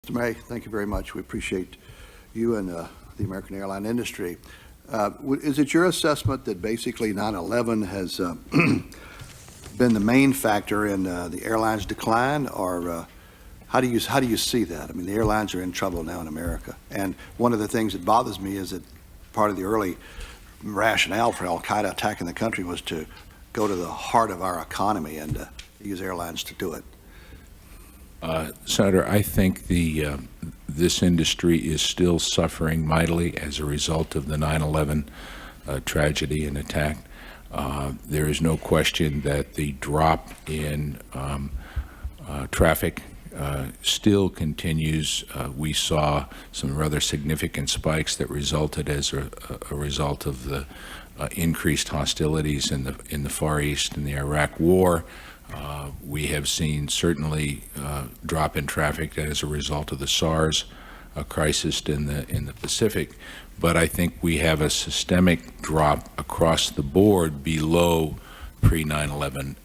Mr. May, thank you very much. We appreciate you and the American airline industry. Is it your assessment that basically 9/11 has been the main factor in the airlines' decline, or how do you see that? I mean, the airlines are in trouble now in America, and one of the things that bothers me is that part of the early rationale for Al Qaeda attacking the country was to go to the heart of our economy and use airlines to do it. Senator, I think this industry is still suffering mightily as a result of the 9/11 tragedy and attack. There is no question that the drop in traffic still continues. We saw some rather significant spikes that resulted as a result of the increased hostilities in the Far East and the Iraq War. We have seen certainly drop in traffic as a result of the SARS crisis in the Pacific, but I think we have a systemic drop across the board below pre-9/11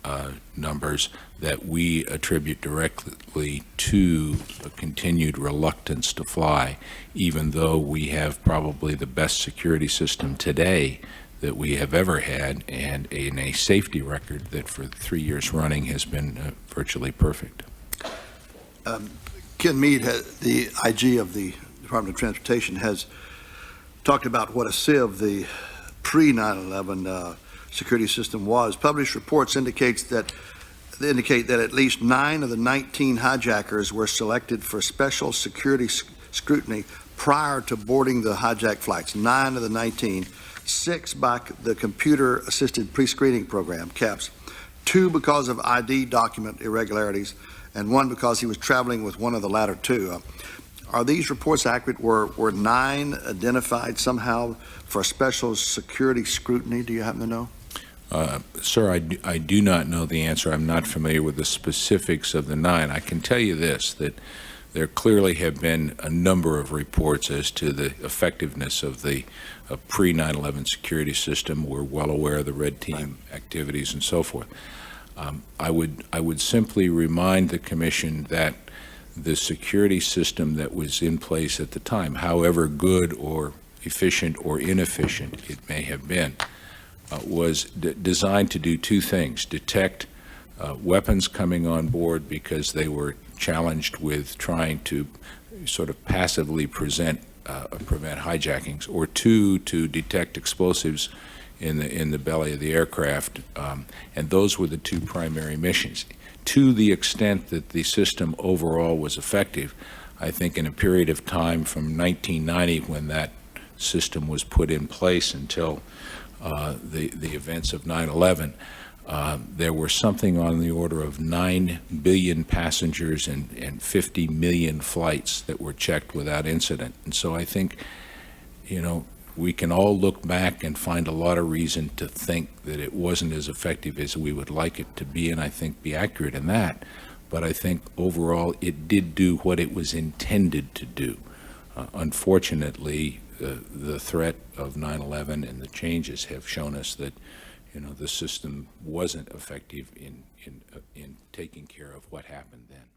numbers that we attribute directly to a continued reluctance to fly, even though we have probably the best security system today that we have ever had, and a safety record that for 3 years running has been virtually perfect. Ken Mead, the IG of the Department of Transportation, has talked about what a sieve the pre-9/11 security system was. Published reports indicate that at least 9 of the 19 hijackers were selected for special security scrutiny prior to boarding the hijacked flights. 9 of the 19. 6 by the computer-assisted pre-screening program, CAPS, 2 because of ID document irregularities, and 1 because he was traveling with one of the latter 2. Are these reports accurate? Were 9 identified somehow for special security scrutiny? Do you happen to know? Sir, I do not know the answer. I'm not familiar with the specifics of the 9. I can tell you this, that there clearly have been a number of reports as to the effectiveness of the pre-9/11 security system. We're well aware of the red team activities and so forth. I would simply remind the Commission that the security system that was in place at the time, however good or efficient or inefficient it may have been, was designed to do 2 things: detect weapons coming on board because they were challenged with trying to sort of passively prevent hijackings, or 2, to detect explosives in the belly of the aircraft, and those were the 2 primary missions. To the extent that the system overall was effective, I think in a period of time from 1990, when that system was put in place, until the events of 9/11, there were something on the order of 9 billion passengers and 50 million flights that were checked without incident. And so I think, we can all look back and find a lot of reason to think that it wasn't as effective as we would like it to be, and I think be accurate in that. But I think overall it did do what it was intended to do. Unfortunately, the threat of 9/11 and the changes have shown us that the system wasn't effective in taking care of what happened then.